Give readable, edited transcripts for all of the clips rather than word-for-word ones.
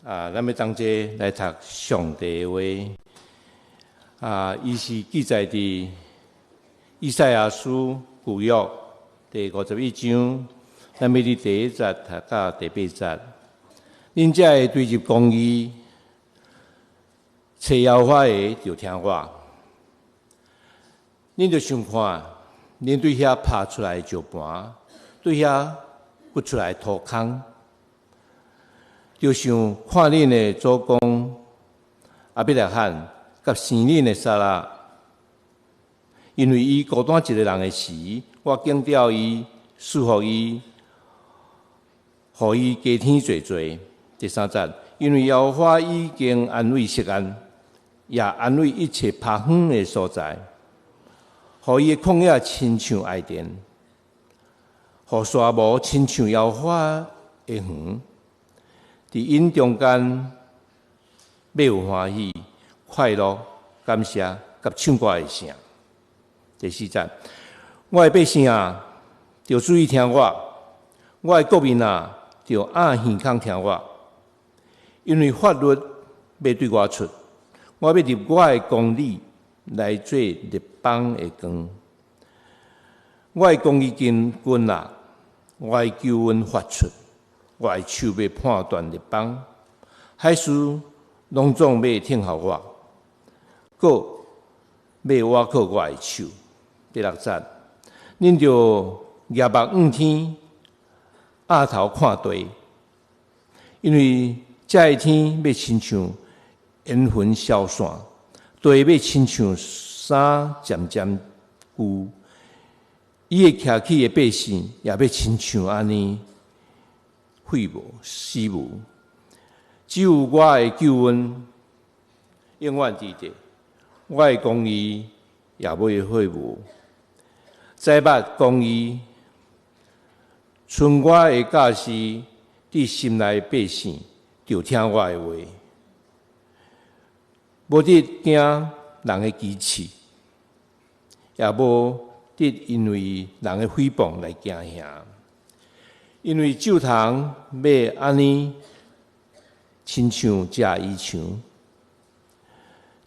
咱要同齐来读上帝的话。伊是记载伫以赛亚书旧约第51章，咱要伫第1节读到第8节。恁才会对入公义，找耶和华的就听我。恁就想看，恁对遐拍出来的石盘，对遐掘出来的土坑，就想看恁的祖公亚伯拉罕，甲生恁的撒拉，因为伊孤单一个人的时，我敬吊伊，赐福伊，互伊加添济济。第3节，因为耶和华已经安慰錫安，也安慰一切拍远的所在，互伊的曠野亲像爱甸，互沙漠亲像耶和华的园。伫因中间，要有欢喜、快乐、感谢，甲唱歌的声。第4节，我的百姓啊，就注意听我；我的国民啊，就按耳孔听我。因为法律要对我出，我要立我的公理来做列邦的光。我的公义军啊，我的救恩发出，我的手要判断列邦，海事拢总要听候我，搁要我靠我的手。第6节，恁就举目望天，额头看地，因为这天要亲像烟云消散，地要亲像衫渐渐旧，伊会徛起的百姓也要亲像安尼废无死无。只有我的救恩永远伫地，我的公义也袂废无。在捌公义，剩我的教示伫心内百姓，就听我的话，无得惊人的讥刺，也无得因为人的诽谤来惊吓。因为酒堂要安尼，亲像食衣裳；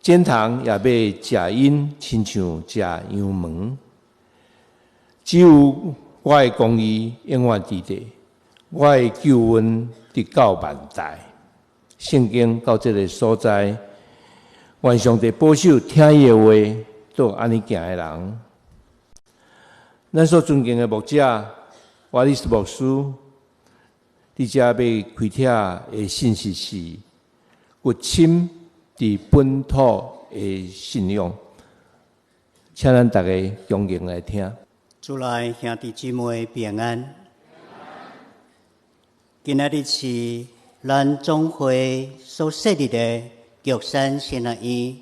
煎糖也要食饮，亲像食羊毛。只有我的公义永远伫地，我的救恩直到万代。圣经到这个所在，愿上帝保守听伊的话，做安尼行的人。咱所尊敬的牧者瓦利斯牧师，伫遮要开帖的信息是骨亲伫本土的信仰，请咱大家恭敬来听。主内兄弟姊妹平安。今仔日是咱总会所设立的玉山先学院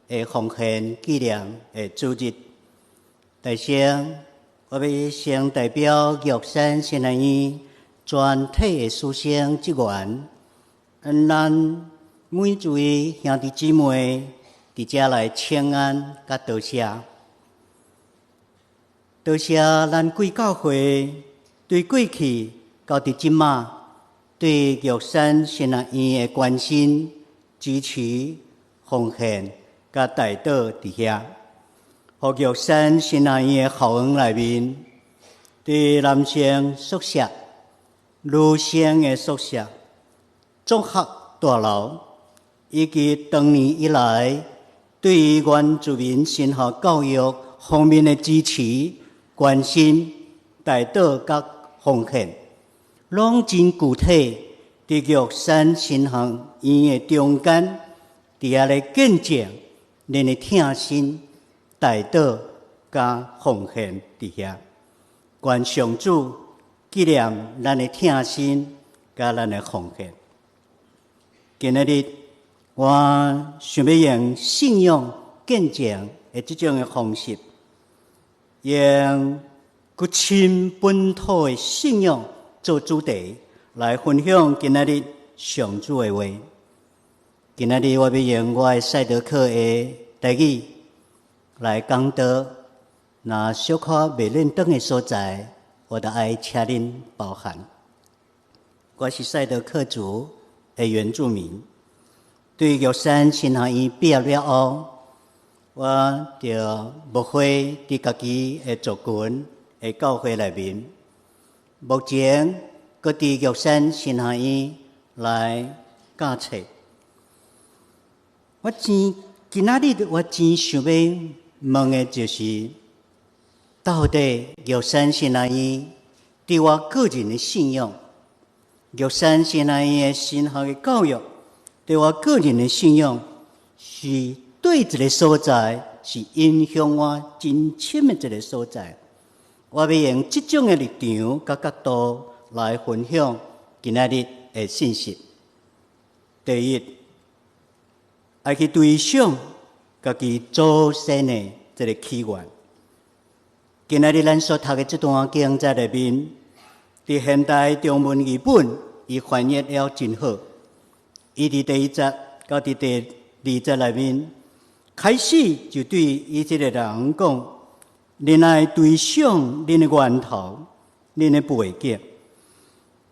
的奉献纪念的主日。大声，我要先代表玉山先学院全体的师生职员，咱每一位兄弟姊妹伫遮来请安甲道谢。多谢咱贵教会对过去到伫即马对玉山先学院的关心、支持、奉献甲带导伫遐，互玉山先学院的校园内面，伫男生宿舍、女生的宿舍、综合大楼，以及长年以来对于原住民神学教育方面的支持、关心、带导甲奉献，拢真具体，伫玉山神学院的中间，伫遐来见证恁的疼心、带导甲奉献伫遐。愿上主纪念咱的疼心甲咱的奉献。今仔日我想要用信仰见证的这种的方式，用骨亲本土的信仰做主题，来分享今仔日上主的话。今仔日我要用我的赛德克的台语来讲道，那小可未认得的所在，我都爱请恁包涵。我是赛德克族的原住民。对玉山新学院毕业了后，我就牧会伫家己的族群的教会内面，目前搁伫玉山新学院来教册。今仔日我真想要问的就是，到底玉山新学院对我个人的信仰，玉山新学院的神学的教育，对我个人的信仰是对一个所在，是影响我真深的一个所在。我要用这种的立场甲角度来分享今仔日的信息。第一，爱去对想家己祖先的这个起源。今仔日咱所读的这段经在内面，伫现代中文译本，伊翻译了真好。伊伫第1节到伫第2节内面，开始就对以色列人讲：恁爱对想恁的源头，恁的背景，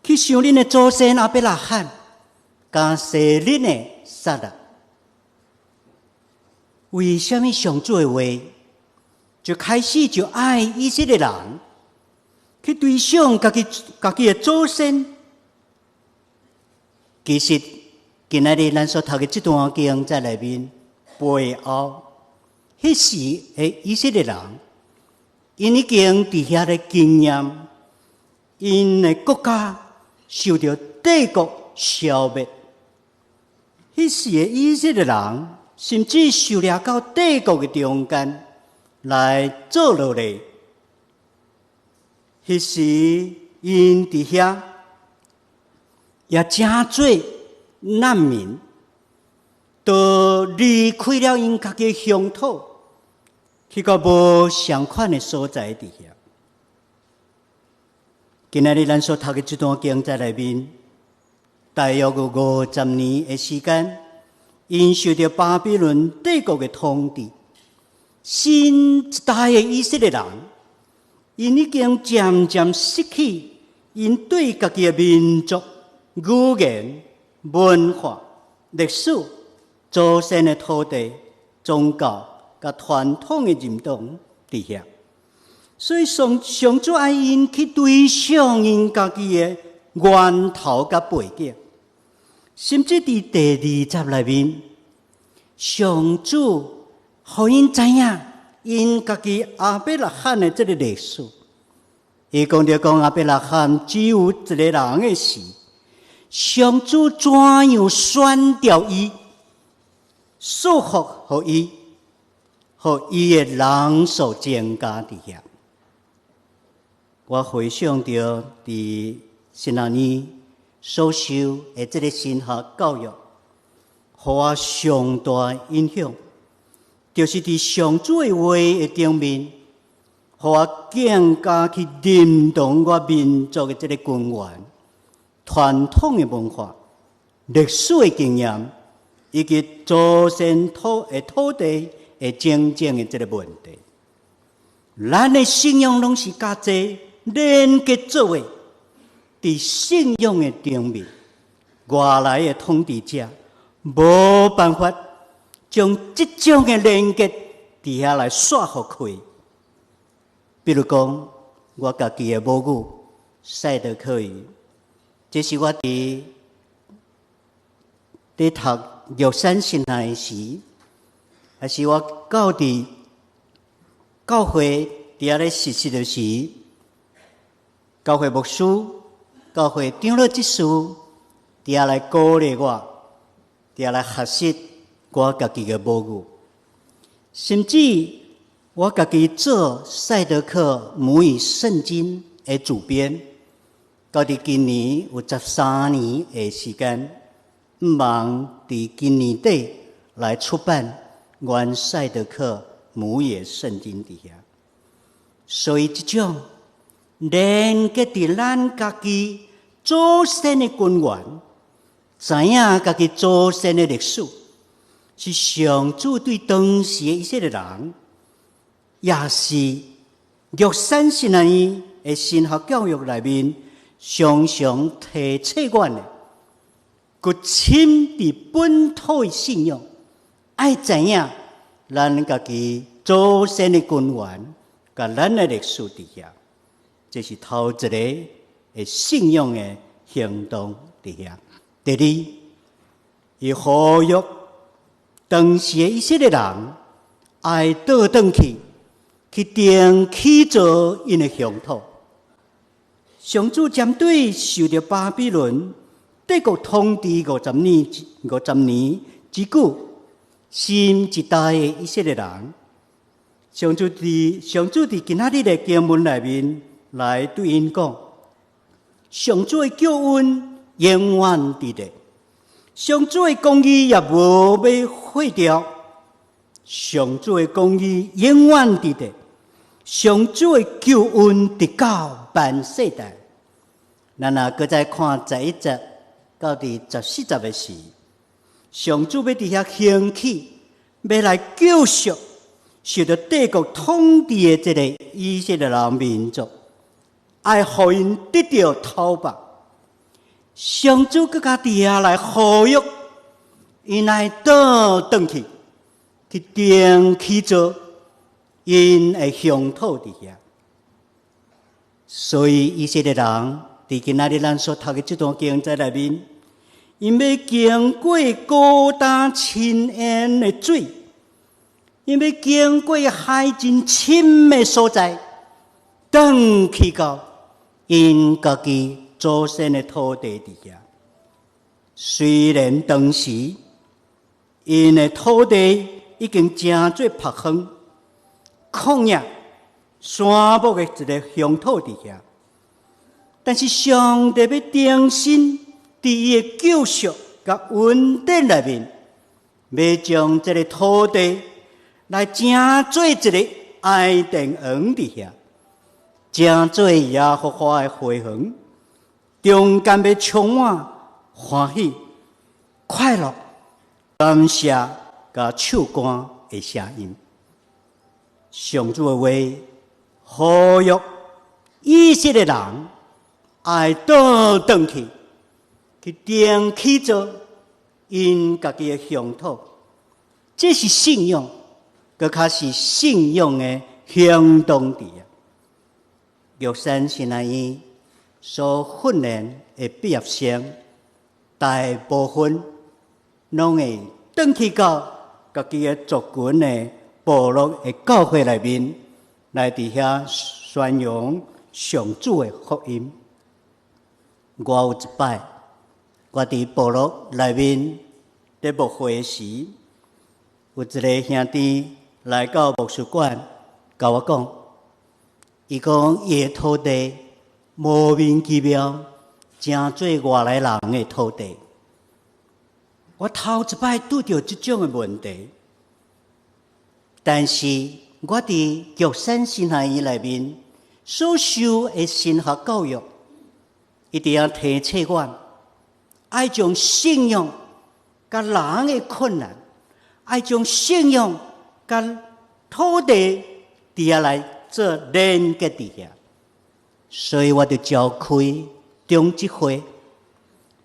去想恁的祖先亚伯拉罕，加设恁的撒拉。为什么上主的话就开始就爱以色列人去对想家己的祖先？其实今仔日咱所读的这段经在内面背后，迄时的以色列人，因已经伫遐的经验，因的国家受到帝国消灭。迄时的以色列人，甚至受掠到帝国的中间来做落来。迄时因伫遐也真多难民，都离开了因家己的乡土，去到无相款的所在伫遐。今仔日咱所读的这段经在内面，大约有50年的时间，因受到巴比伦帝国的统治，新一代的以色列人，因已经渐渐失去因对家己的民族、语言、文化、历史、祖先的土地、宗教甲传统的认同伫遐。所以上主爱因去对想因家己的源头甲背景，甚至伫第2节内面，上主互因知影因家己亚伯拉罕的这个历史。伊讲亚伯拉罕只有一个人的时，上主怎样选调伊，束缚互伊，互伊的人数增加伫遐。我回想到伫新学院所受的这个神学教育，互我上大影响，就是伫上主的话的顶面，互我更加去认同我民族的这个根源、传统的文化、历史的经验，以及祖先土地的真正的这个问题。咱的信仰拢是甲这连结作为，伫信仰的顶面，外来的统治者无办法将这种的连结伫遐来刷互开。比如讲，我家己的母语赛德克语，这是我伫读玉山神学时，还是我到伫教会伫遐咧实习的时，教会牧师、教会长老执事伫遐来鼓励我，伫遐来学习我家己的母语，甚至我家己做赛德克母语圣经的主编，到伫今年有13年的时间，忙伫今年底来出版原赛德克母语圣经伫遐。所以这种连结伫咱家己祖先的根源，知影家己祖先的历史，是上主对当时的以色列人，也是玉山神学院的神学教育内面常常提醒阮的。骨亲伫本土的信仰，爱知影咱家己祖先的根源，甲咱的历史伫遐，这是头一个的信仰的行动伫遐。第二，伊呼吁当时的以色列人爱倒转去定起造因的乡土。上主针对受到巴比伦帝国统治50年之久，新一代的以色列人，上主伫今仔日的经文内面来对因讲：上主的救恩永远伫咧，上主的公义也无要废掉，上主的公义永远伫咧，上主的救恩直到万世代。咱若搁再看11节到第14节的时，上主要伫遐兴起，要来救赎受到帝国统治的这个以色列人民族，爱互因得到讨伐。上主搁家伫遐来呼吁因来倒转去定起造因的乡土伫遐。所以以色列人伫今仔日咱所读的这段经在内面，因要经过孤单深渊的水，因要经过海真深的所在，转去到因家己祖先的土地伫遐。虽然当时因的土地已经真做曝荒、旷野、山木的一个乡土伫遐，但是上帝要定心伫伊的救赎甲恩典内面，要将这个土地来正做一个爱殿园伫遐，正做耶和华的会堂，中间要充满欢喜、快乐、感谢甲唱歌的声音。上主的话呼吁以色列人爱倒转去定起造因家己的乡土，这是信仰，搁较是信仰的行动伫啊。玉山新南医所训练的毕业生，大部分拢会转去到家己的族群的部落的教会内面，来伫遐宣扬上主的福音。我有一摆，我伫部落内面在牧会时，有一个兄弟来到牧师馆，甲我讲，伊讲伊的土地莫名其妙，真做外来人的土地。我头一摆拄到这种的问题，但是我伫玉山新学院内面所受的神学教育，一定要提醒我，爱将信仰甲人的困难，爱将信仰甲土地伫遐来做连接伫遐。所以我就召开中执会，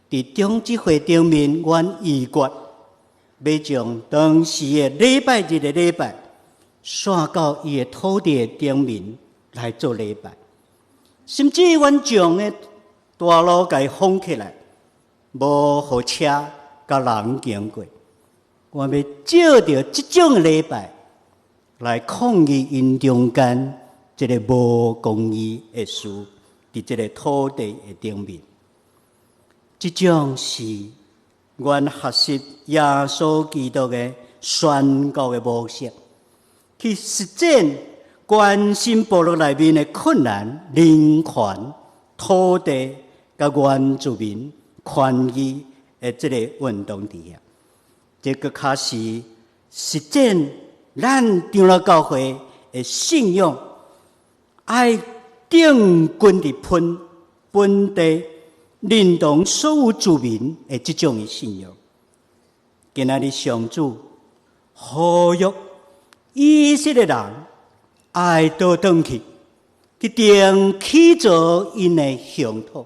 伫中执会顶面，阮议决要将当时的礼拜日的礼拜，刷到伊的土地的顶面来做礼拜，甚至阮将的大路甲伊封起来，无互车甲人经过。我要照着这种的礼拜来抗议因中间这个无公义的事，伫这个土地的顶面。这种是阮学习耶稣基督的宣告的模式，去实践关心部落内面的困难、人权、土地甲原住民权益的这个运动伫遐。这个较是实践咱长老教会的信仰，爱定根伫本地，认同所有住民的这种的信仰。今仔日上主呼吁以色列人爱倒转去定起造因的乡土，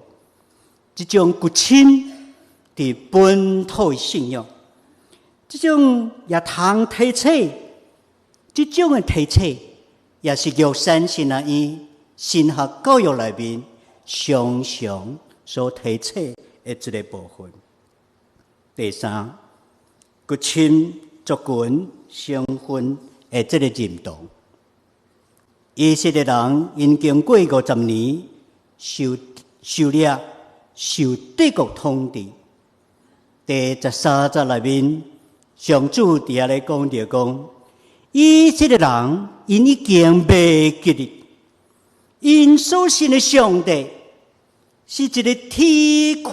这种骨亲伫本土信仰，这种也通提测，这种的提测也是玉山神学院神学教育内面常常所提测的一个部分。第三，骨亲族群成分的这个认同。以色列人因经过50年受掠、受帝国统治，第13节内面，上主伫遐咧讲着讲，以色列人因已经袂记哩，因所信的上帝是一个天开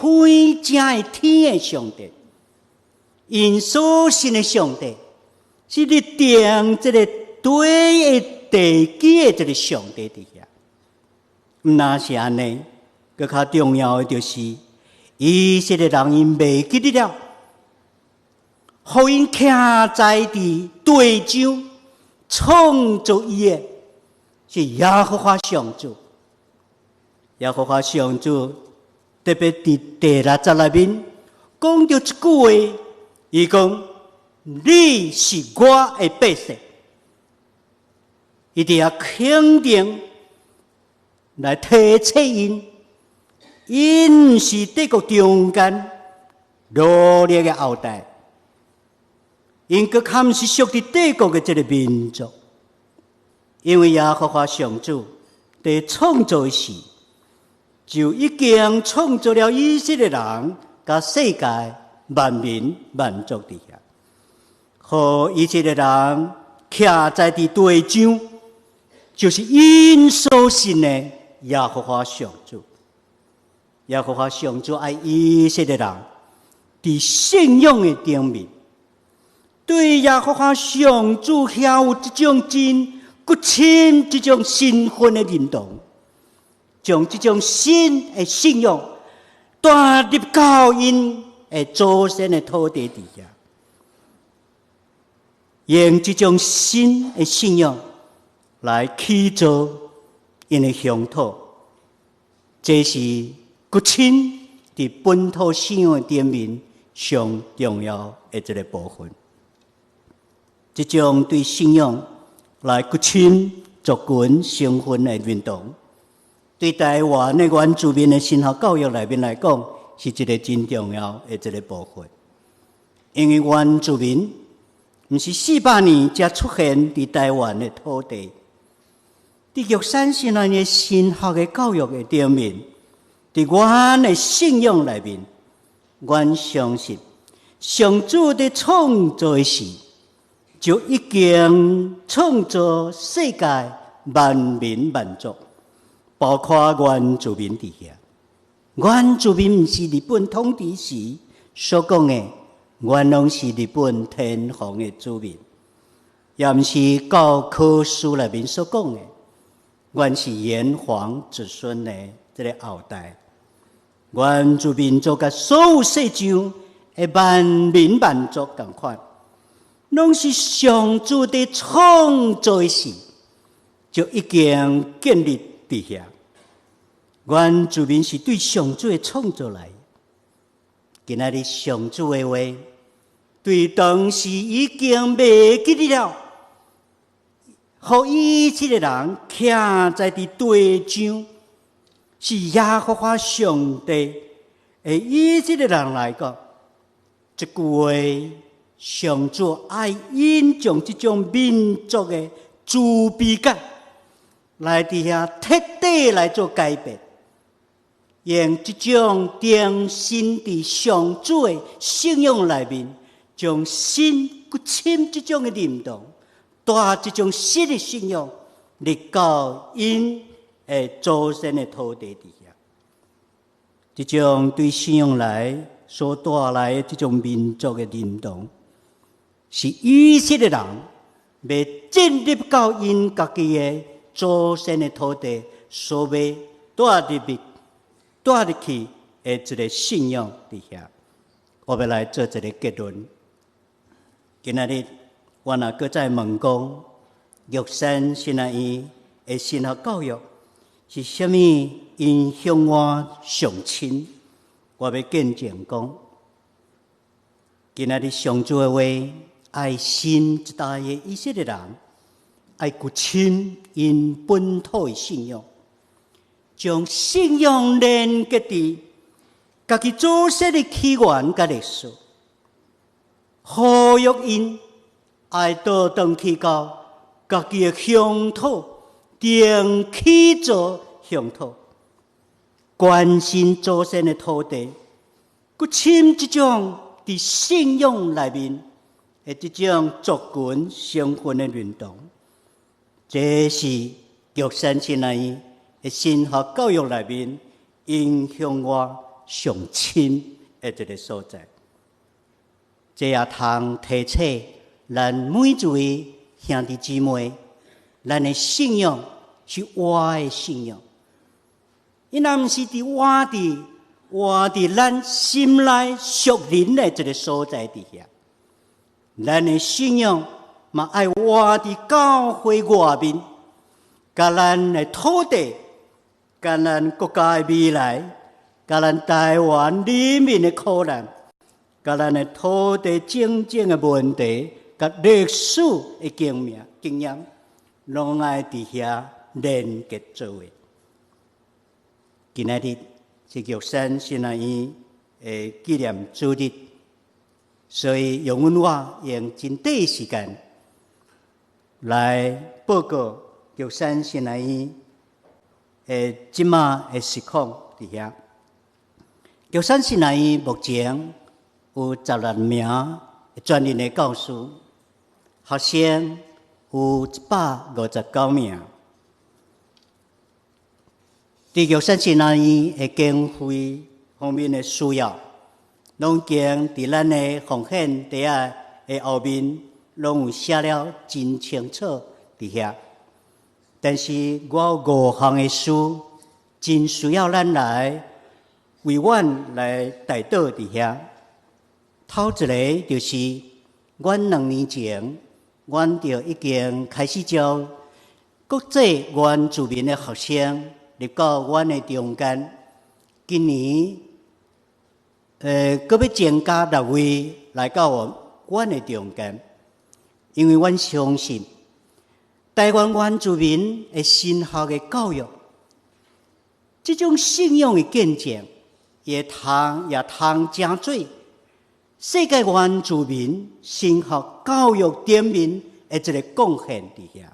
正的天的上帝，因所信的上帝是你定这个对的地基的这个上帝伫遐。毋那是安尼，更较重要的就是以色列人因袂记得了，互因徛在地地上创造伊的是耶和华上主。耶和华上主特别伫第6节内面讲到一句话，伊讲：你是我的百姓。伊伫遐肯定来提测因，因毋是帝国中间努力的后代，因佫较毋是属于帝国的这个民族，因为耶和华上主在创造时就已经创造了以色列人甲世界万民万族伫遐，互以色列人徛在地地上，就是因所信的耶和华上主。耶和华上主爱以色列人伫信仰的顶面，对耶和华上主遐有这种真骨亲这种身份的认同，将这种新的信仰带入到因的祖先的土地底下，用这种新的信仰来起造因的乡土，这是骨亲伫本土信仰的顶面上重要的一个部分。这种对信仰来骨亲族群身份的认同，对台湾的原住民的神学教育内面来讲，是一个真重要的一个部分。因为原住民毋是400年才出现伫台湾的土地，伫玉山神学院的神学的教育的顶面，伫阮的信仰内面，阮相信上主在创造时就已经创造世界万民万族，包括原住民伫遐。原住民毋是日本统治时所讲的，原拢是日本天皇的子民，也毋是教科书内面所讲的，原是炎黄子孙的这个后代。原住民族甲所有世上的万民万族同款，拢是上主在创造时就已经建立伫遐。原住民是对上主的创造来，今仔日上主的话，对当时已经袂记得了，互以色列人徛在地地上，是耶和华上帝的以色列人来讲，这句话，上主爱因将这种民族的自卑感来伫遐彻底来做改变，用这种定心伫上主的信仰内面，将新骨亲这种的认同，带这种新的信仰入到因的祖先的土地底下。这种对信仰来所带来的这种民族的认同，是以色列人要进入到因家己的祖先的土地，所要带入去的一个信仰底下。我要来做一个结论。今仔日我若搁再问讲，玉山神学院的神学教育是啥物影响我上深？我要见证讲，今仔日上主的话，爱新一代的以色列人，爱骨亲因本土的信仰，将信仰连接伫家己祖先的起源甲历史，呼吁因爱倒转去到家己的乡土，定起做乡土，关心祖先的土地，骨亲这种伫信仰内面的这种族群成分的运动，这是玉山现在的神学教育内面影响我上深的一个所在。这也通提醒咱每一位兄弟姊妹，咱的信仰是活的信仰，伊若毋是活伫咱心内属灵的一个所在底下，咱的信仰嘛爱活伫教会外面，甲咱的土地，甲咱国家的未来，甲咱台湾人民的苦难，甲咱的土地政治的问题，甲历史的经验，拢爱伫遐连结做伙。今仔日是玉山圣爱院的纪念主日，所以用我用真短时间来报告玉山圣爱院即马的实况伫遐。玉山圣爱院目前有16名专任的教师，学生有159名。伫玉山圣爱院的经费方面的需要，拢经伫咱的奉献袋仔的后面，拢有写了真清楚伫遐。但是我有5项的事，真需要咱来为阮来代祷伫遐。头一个就是，阮2年前，阮就已经开始招国际原住民的学生入到阮的中间。今年，搁要增加6位来到阮的中间，因为阮相信，台湾原住民的神学的教育，这种信仰的见证，也通成做世界原住民神学教育点面的一个贡献伫遐，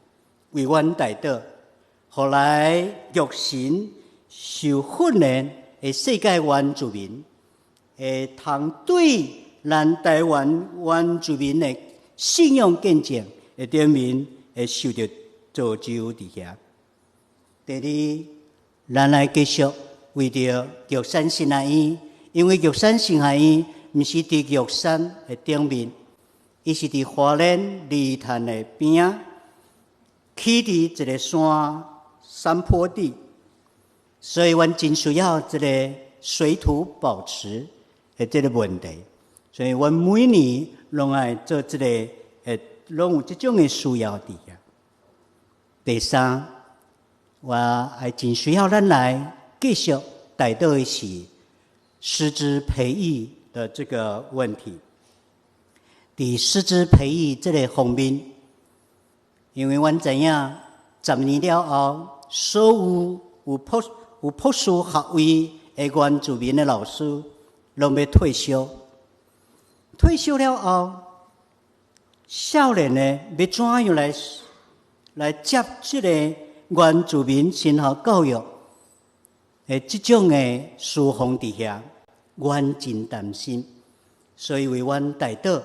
为阮代祷，后来育成受训练的世界原住民，会通对咱台湾原住民的信仰见证的点面会受到造就伫遐。第二，咱来继续为着玉山圣爱院，因为玉山圣爱院毋是伫玉山的顶面，伊是伫花莲梨潭的边仔，起伫一个山坡地，所以阮真需要这个水土保持的这个问题，所以阮每年拢爱做这个拢有这种的需要伫遐。第三，我还真需要咱来继续带到的是师资培育的这个问题。伫师资培育这个方面，因为阮知影10年了后，所有博士学位的原住民的老师拢要退休。退休了后，少年呢要怎样来接这个原住民神学教育的这种的事项伫遐，阮真担心，所以为阮代祷，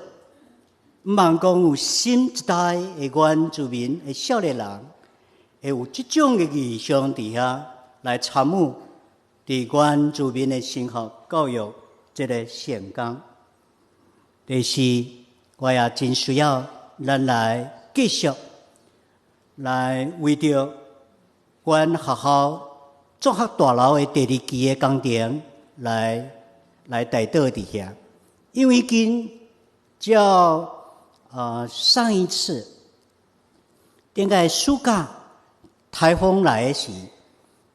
毋茫讲有新一代的原住民的少年人，会有这种的意向伫遐来参与伫原住民的神学教育这个成功。第四，我也真需要咱来继续来为着阮学校综合大楼的第2期的工程来代祷伫遐，因为上一次应该暑假台风来的时，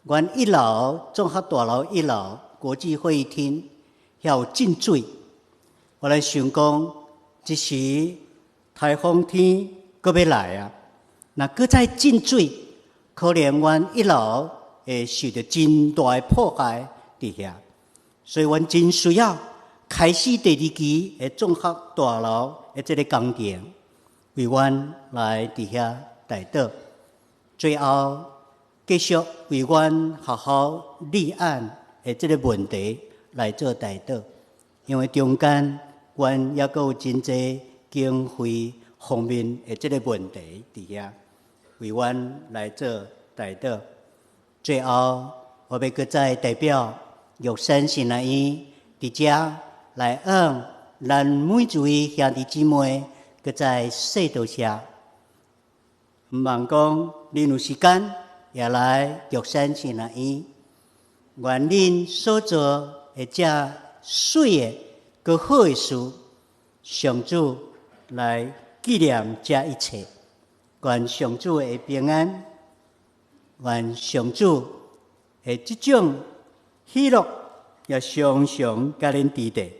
阮1楼综合大楼1楼国际会议厅遐有进水，我来想讲，一时台风天搁要来啊，那搁再进水，可能阮一楼会受到真大的破坏伫遐，所以阮真需要开始第二期的综合大楼的这个工程，为阮来伫遐代祷，最后继续为阮好好立案的这个问题来做代祷，因为中间阮也阁有真济经费方面的这个问题伫遐，为阮来做代祷。最后，我要搁再代表玉山神学院伫遮来向咱每一位兄弟姊妹搁再说道谢。毋茫讲恁有时间也来玉山神学院，愿恁所做的这水的搁好的事，上主来纪念这一切。愿上主的平安，愿上主的这种喜乐也常常甲恁伫地。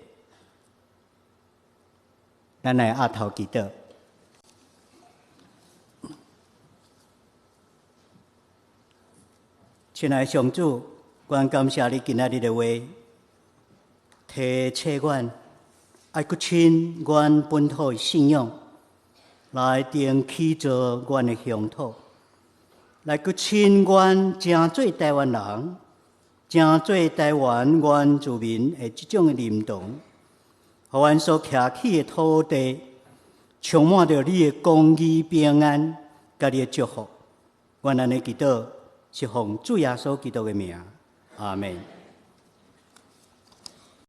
咱来压头祈祷。亲爱的上主，阮感谢你今仔日的话，提醒阮爱搁亲阮本土的信仰，来定起做阮的乡土，来搁亲阮正做台湾人，正做台湾原住民的这种的认同，互阮所徛起的土地，充满着你的公义、平安，甲你的祝福。阮安尼祈祷，是奉主耶稣基督的名，阿门。